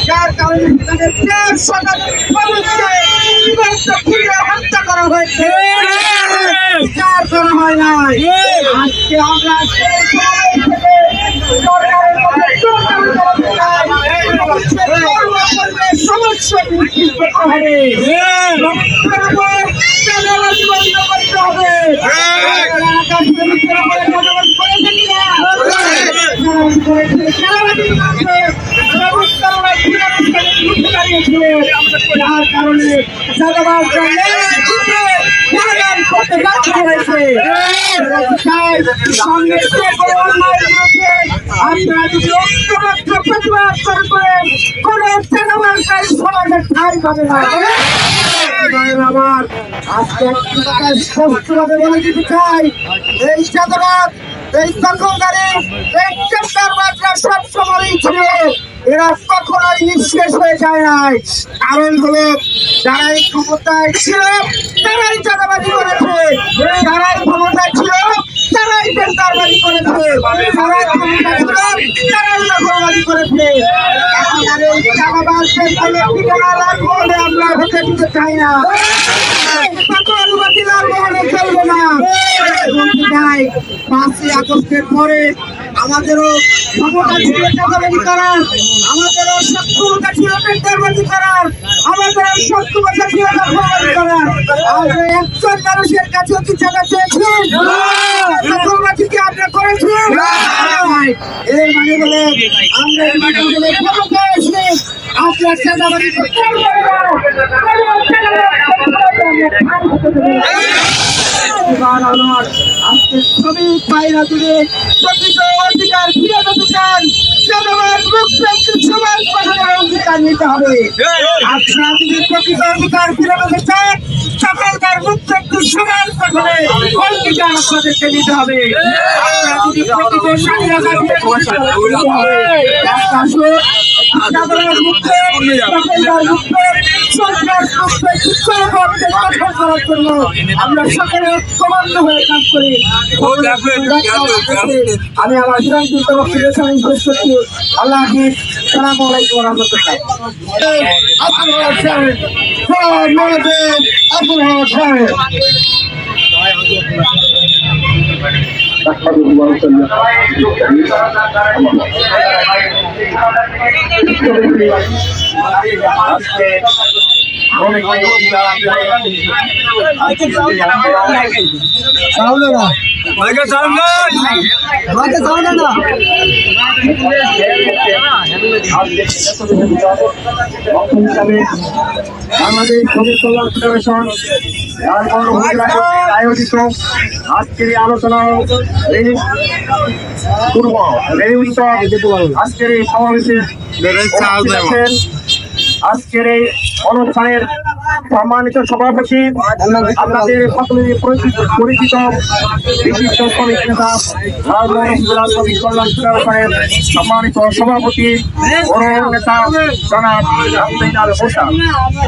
যার কারণে হত্যা করা হয়েছে, বিচার করা হয় নাই। আজকে আমরা সমস্যা যার কারণে আপনারা যদি ঐক্যবদ্ধ প্রতিবাদ করবেন কোন সেনাবাহিনীর সমাজের ঠাঁই পাবে না। আমার আজকে স্পষ্টভাবে বলে দিতে চাই, এই চাঁদাবাদ, এই দখলদারি, এই টেন্ডারবাজরা সবসময়ই ছিল, এরা কখনোই নিঃশেষ হয়ে যায় নাই। কারণ হলো যারাই ক্ষমতায় ছিল তারাই চাঁদাবাজি করেছে, যারাই ক্ষমতায় ছিল তারাই টেন্ডারবাজি করেছে, যারাই ক্ষমতায় ছিল তারাই দখলবাজি করেছে। এখন আর এই চাঁদাবাজদের কোনো ঠিকানা রাখবো বলে আমরা হতে দিতে চাই না, চলবে না। 5ই আগস্টের পরে আমাদেরও ক্ষমতা ছিল চাঁদাবাজি করার, আমাদেরও সক্ষমতা ছিল টেন্ডারবাজি করার, আমাদেরও সক্ষমতা ছিল দখলবাজি করার। আর একজন মানুষের কাছে কি চাঁদা চেয়েছেন? দখলবাজি কি আমরা করেছি? এর মানে বলে আমরা ক্ষমতায় এসে আপনার চাঁদাবাজি আজকে শ্রমিক ভাইরা জুড়ে প্রকৃত অধিকার ফিরে পেতে চান, সমাজ গঠনের অধিকার নিতে হবে। আপনারা যদি প্রকৃত অধিকার ফিরে পেতে চান, সকলকার মুক্ত একটু সমাজ গঠনে অধিকার আপনাদেরকে নিতে হবে। আপনারা যদি প্রকৃত স্বাধীনতা ফিরে আমরা সকলে ঐক্যবদ্ধ হয়ে কাজ করি। আমি আমার বিরান্তিত বক্তব্য শেষ করছি। আল্লাহ হাফিজ। আসসালামু আলাইকুম ওয়া রাহমাতুল্লাহ। আমাদের শ্রমিক কল্যাণ ফেডারেশন আয়োজিত আজকের এই আলোচনা আজকের এই সমাবেশে আজকের এই অনুষ্ঠানের সম্মানিত সভাপতি, আপনাদের সকলের পরিচিত বিশিষ্ট শ্রমিক নেতা শ্রমিক কল্যাণ ফেডারেশনের সম্মানিত সভাপতি নেতা জনাব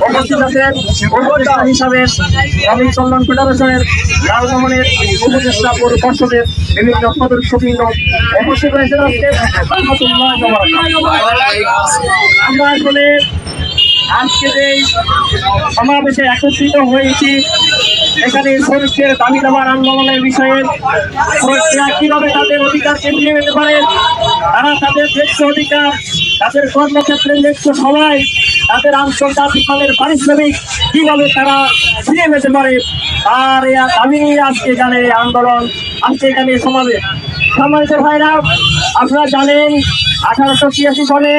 উপস্থিত আছেন উপদেষ্টা হিসাবে শ্রমিক কল্যাণ ফেডারেশনের লালমোহনের উপদেষ্টা পরিষদের বিভিন্ন সদস্যবৃন্দ উপস্থিত রয়েছেন। আমরা আসলে আজকের এই সমাবেশে একত্রিত হয়েছি, এখানে শ্রমিকদের দাবি দাবার আন্দোলনের বিষয়ে শ্রমিকরা কিভাবে তাদের অধিকারকে ফিরে পেতে পারে, তারা তাদের ন্যায্য অধিকার, তাদের কর্মক্ষেত্রের ন্যায্য সময়, তাদের আন্তর্জাতিক মানের পারিশ্রমিক কিভাবে তারা ফিরে পেতে পারে, আর দাবি নিয়ে আজকে এখানে আন্দোলন, আজকে এখানে সমাবেশ। সম্মানিত ভাইরা, আপনারা জানেন 1883 সনে